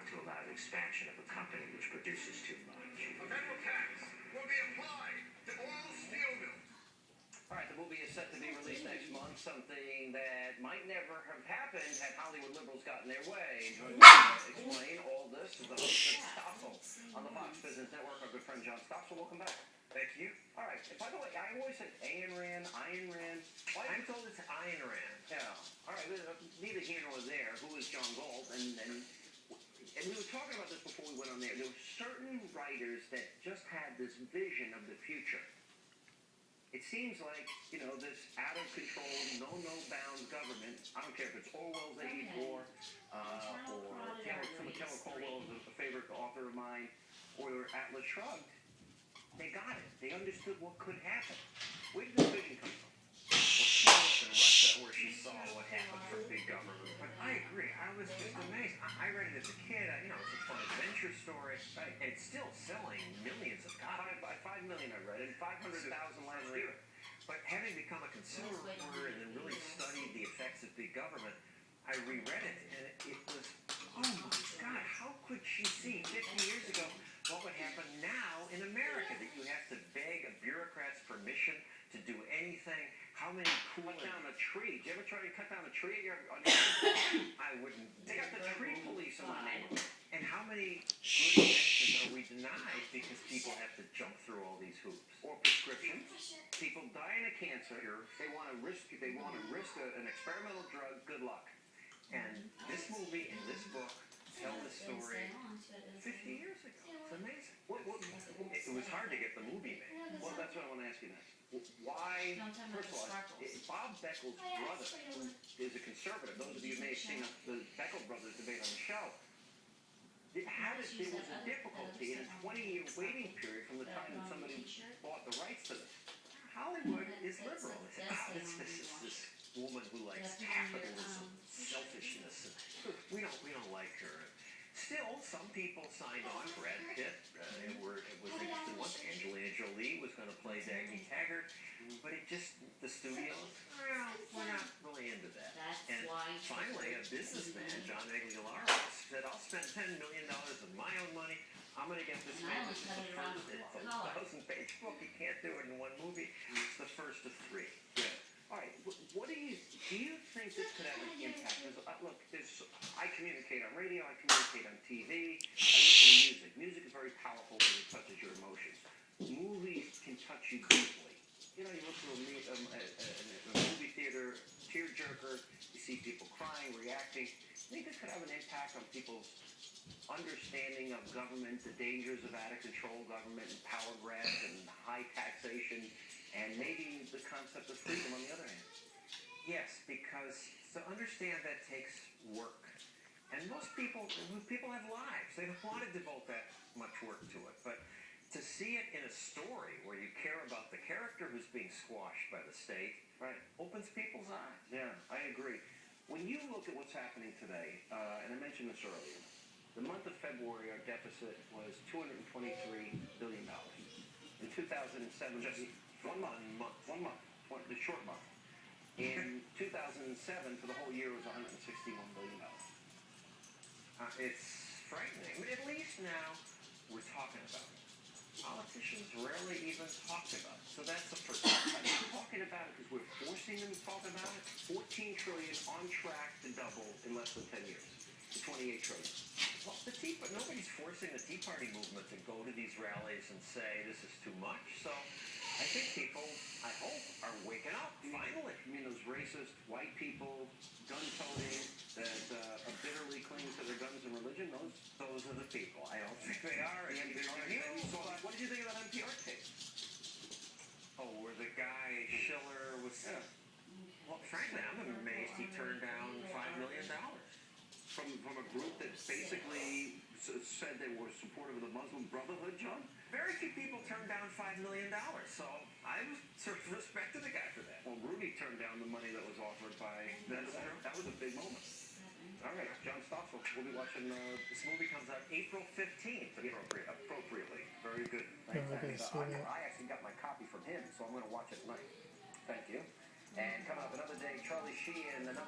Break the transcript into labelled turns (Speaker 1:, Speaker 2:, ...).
Speaker 1: afford to allow the expansion of a company which produces too much.
Speaker 2: A federal tax will be applied to all steel mills.
Speaker 3: All right, the movie is set to be released next month, something that might never have happened had Hollywood liberals gotten their way. Joining me to explain all this is the host of Stossel on the Fox Business Network, our good friend John Stossel. Welcome back.
Speaker 1: Thank you.
Speaker 3: All right, by the way, I always said Ayn Rand. Why?
Speaker 1: I'm told it's Ayn Rand.
Speaker 3: Yeah. All right, neither here nor there. Who is John Galt? And we were talking about this before we went on there. There were certain writers that just had this vision of the future. It seems like, this out-of-control, no-bounds government, I don't care if it's Orwell's 84, or Taylor Colwell is a favorite author of mine, or Atlas Shrugged. They got it. They understood what could happen. Where did this vision come from?
Speaker 1: Well, she was in Russia where she saw what happened for big government. But I agree. I was just amazed. I read it as a kid. It's a fun adventure story.
Speaker 3: Right.
Speaker 1: And it's still selling millions of copies.
Speaker 3: 5 million I read, and 500,000 last year.
Speaker 1: But having become a consumer reporter and then really studied the effects of big government, I reread it, and it was, oh my God, how could she see 50 years ago what would happen now in America, that you have to beg a bureaucrat's permission to do anything? How many
Speaker 3: Cut down a tree. Did you ever try to cut down a tree on your
Speaker 1: I wouldn't.
Speaker 3: They got the tree police in my neighborhood.
Speaker 1: And how many good inventions are we denied because people have to jump through all these hoops?
Speaker 3: Or prescriptions. People dying of cancer. They want to risk an experimental drug. Good luck.
Speaker 1: And this movie and this book tell the story 50 years ago. It's amazing. It was hard to get the movie made.
Speaker 3: Well, that's what I want to ask you next. Why, first of all, Bob Beckel's brother, who is a conservative, those of you who may have seen the Beckel brothers debate on the show, there was a difficulty in a 20-year waiting period from the time that somebody bought the rights to this.
Speaker 1: Hollywood is liberal. They say, this is this woman who likes capitalism, selfishness. And we don't like her. Still, some people signed on. Brad Pitt, it was interesting once. Angelina Jolie was going to play Dagny Taggart, but the studios, we're not really into that. And finally, a businessman, John Aguilar, said, I'll spend $10 million of my own money. I'm going to get this made. It's a 1,000-page book. You can't do it in one movie. It's the first of 3.
Speaker 3: Yeah. All right. What do you think this could have an impact? Look, I communicate on radio. I communicate on TV. I listen to music. Music is very powerful when it touches your emotions. Movies can touch you deeply. You look to a movie theater, tearjerker. You see people crying, reacting. I think this could have an impact on people's understanding of government, the dangers of out-of-control government and power grabs and high taxation, and maybe the concept of freedom on the other hand.
Speaker 1: Yes, because to understand that takes work. And most people have lives. They don't want to devote that much work to it. But to see it in a story where you care about the character who's being squashed by the state,
Speaker 3: right,
Speaker 1: opens people's eyes.
Speaker 3: Yeah, I agree. When you look at what's happening today, and I mentioned this earlier, the month of February, our deficit was $223 billion. In 2007,
Speaker 1: just
Speaker 3: one month, the short month. In 2007, for the whole year, it was $161 billion.
Speaker 1: It's frightening. But at least now we're talking about it. Politicians rarely even talk about it. So that's the first thing.
Speaker 3: We're talking about it because we're forcing them to talk about it. $14 trillion on track to double in less than 10 years. To $28 trillion.
Speaker 1: Well, nobody's forcing the Tea Party movement to go to these rallies and say this is too much. So I think people, I hope, are waking up finally.
Speaker 3: I mean, those racist white people, gun-toting, that are bitterly clinging to their guns and religion, those are the people.
Speaker 1: I don't think they are.
Speaker 3: So what did you think of that NPR tape?
Speaker 1: Oh, where the guy, Schiller, was...
Speaker 3: Yeah.
Speaker 1: Well, frankly, I'm amazed he turned down $5 million.
Speaker 3: From a group that basically said they were supportive of the Muslim Brotherhood, John?
Speaker 1: Very few people turned down $5 million, so I sort of respected the guy for that.
Speaker 3: Well, Rudy turned down the money that was offered by... That was a big moment. All right, John Stossel, we'll be watching...
Speaker 1: This movie comes out April 15th,
Speaker 3: appropriately. Very good. Thanks. I actually got my copy from him, so I'm going to watch it tonight. Thank you. And coming up another day, Charlie Sheen, another...